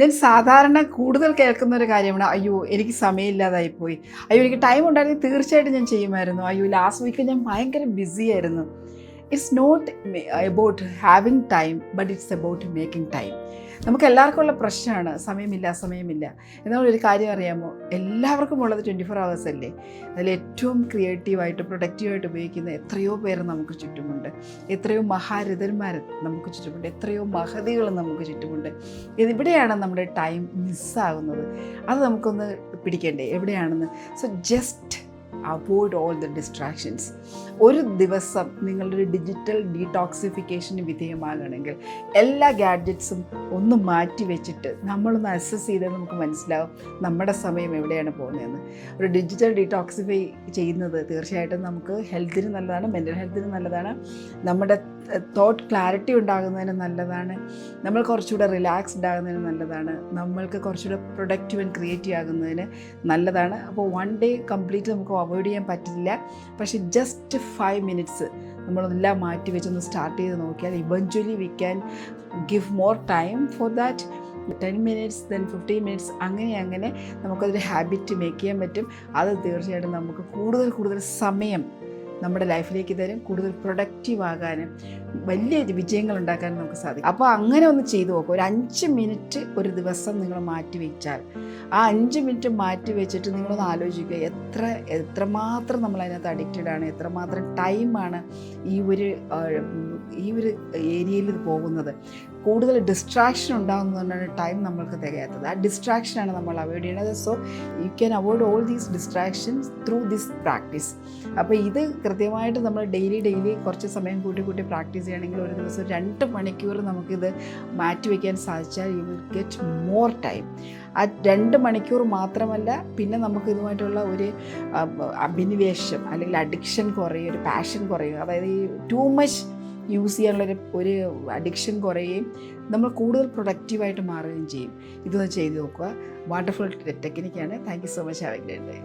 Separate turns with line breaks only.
ഞാൻ സാധാരണ കൂടുതൽ കേൾക്കുന്ന ഒരു കാര്യമാണ്, അയ്യോ എനിക്ക് സമയമില്ലാതായിപ്പോയി, അയ്യോ എനിക്ക് ടൈം ഉണ്ടായിരുന്നെങ്കിൽ തീർച്ചയായിട്ടും ഞാൻ ചെയ്യുമായിരുന്നു, അയ്യോ ലാസ്റ്റ് വീക്ക് ഞാൻ ഭയങ്കര ബിസി ആയിരുന്നു. It's not about having time, but it's about making time. നമുക്ക് എല്ലാവർക്കും ഉള്ള പ്രശ്നമാണ് സമയമില്ല. എന്നാൽ ഒരു കാര്യം അറിയാമോ, എല്ലാവർക്കും ഉള്ളത് 24 hours അല്ലേ. അതിൽ ഏറ്റവും ക്രിയേറ്റീവായിട്ട് പ്രൊഡക്റ്റീവായിട്ട് ഉപയോഗിക്കുന്ന എത്രയോ പേര് നമുക്ക് ചുറ്റുമുണ്ട്, എത്രയോ മഹാരഥന്മാർ നമുക്ക് ചുറ്റുമുണ്ട്, എത്രയോ മഹതികൾ നമുക്ക് ചുറ്റുമുണ്ട്. ഇവിടെയാണ് നമ്മുടെ ടൈം മിസ്സാകുന്നത്. അത് നമുക്കൊന്ന് പിടിക്കണ്ടേ എവിടെയാണെന്ന്. So just avoid all the distractions. ഒരു ദിവസം നിങ്ങളുടെ ഒരു ഡിജിറ്റൽ ഡീടോക്സിഫിക്കേഷന് വിധേയമാകണമെങ്കിൽ എല്ലാ ഗാഡ്ജറ്റ്സും ഒന്ന് മാറ്റി വെച്ചിട്ട് നമ്മളൊന്ന് അസസ് ചെയ്താൽ നമുക്ക് മനസ്സിലാവും നമ്മുടെ സമയം എവിടെയാണ് പോകുന്നതെന്ന്. ഒരു ഡിജിറ്റൽ ഡീടോക്സിഫൈ ചെയ്യുന്നത് തീർച്ചയായിട്ടും നമുക്ക് ഹെൽത്തിന് നല്ലതാണ്, മെൻ്റൽ ഹെൽത്തിന് നല്ലതാണ്, നമ്മുടെ തോട്ട് ക്ലാരിറ്റി ഉണ്ടാകുന്നതിന് നല്ലതാണ്, നമ്മൾ കുറച്ചുകൂടെ റിലാക്സ്ഡ് ആകുന്നതിന് നല്ലതാണ്, നമ്മൾക്ക് കുറച്ചുകൂടെ പ്രൊഡക്റ്റീവ് ആൻഡ് ക്രിയേറ്റീവ് ആകുന്നതിന് നല്ലതാണ്. അപ്പോൾ 1 day കംപ്ലീറ്റ് നമുക്ക് അവോയ്ഡ് ചെയ്യാൻ പറ്റില്ല, പക്ഷേ ജസ്റ്റ് 5 minutes നമ്മളെല്ലാം മാറ്റി വെച്ചൊന്ന് സ്റ്റാർട്ട് ചെയ്ത് നോക്കിയാൽ eventually we can give more time for that. 10 minutes, then 15 minutes, അങ്ങനെ നമുക്കതൊരു ഹാബിറ്റ് മേക്ക് ചെയ്യാൻ പറ്റും. അത് തീർച്ചയായിട്ടും നമുക്ക് കൂടുതൽ സമയം നമ്മുടെ ലൈഫിലേക്ക് തരും, കൂടുതൽ പ്രൊഡക്റ്റീവ് ആകാനും വലിയ വിജയങ്ങൾ ഉണ്ടാക്കാനും നമുക്ക് സാധിക്കും. അപ്പോൾ അങ്ങനെ ഒന്ന് ചെയ്തു നോക്കും. ഒരു 5 minute ഒരു ദിവസം നിങ്ങൾ മാറ്റി വെച്ചാൽ, ആ 5 minute മാറ്റി വെച്ചിട്ട് നിങ്ങളൊന്ന് ആലോചിക്കുക, എത്രമാത്രം നമ്മൾ അതിനകത്ത് അഡിക്റ്റഡ് ആണ്, എത്രമാത്രം ടൈമാണ് ഈ ഒരു ഏരിയയിൽ പോകുന്നത്. കൂടുതൽ ഡിസ്ട്രാക്ഷൻ ഉണ്ടാകുന്നതുകൊണ്ടാണ് ടൈം നമ്മൾക്ക് തികയാത്തത്. ആ ഡിസ്ട്രാക്ഷനാണ് നമ്മൾ അവോയ്ഡ് ചെയ്യുന്നത്. So you can avoid all these distractions through this practice. അപ്പോൾ ഇത് കൃത്യമായിട്ട് നമ്മൾ ഡെയിലി കുറച്ച് സമയം കൂട്ടി പ്രാക്ടീസ് ചെയ്യണമെങ്കിൽ ഒരു ദിവസം 2 മണിക്കൂർ നമുക്കിത് മാറ്റി വയ്ക്കാൻ സാധിച്ചാൽ you will get more time. ആ 2 മണിക്കൂർ മാത്രമല്ല, പിന്നെ നമുക്ക് ഇതുമായിട്ടുള്ള ഒരു അഭിനിവേശം അല്ലെങ്കിൽ അഡിക്ഷൻ കുറയും, ഒരു പാഷൻ കുറയും. അതായത് ഈ ടു മച്ച് യൂസ് ചെയ്യാനുള്ളൊരു അഡിക്ഷൻ കുറയുകയും നമ്മൾ കൂടുതൽ പ്രൊഡക്റ്റീവായിട്ട് മാറുകയും ചെയ്യും. ഇതൊന്ന് ചെയ്ത് നോക്കുക. വണ്ടർഫുൾ ടെക്നിക്കാണ്. Thank you so much. Have a great day.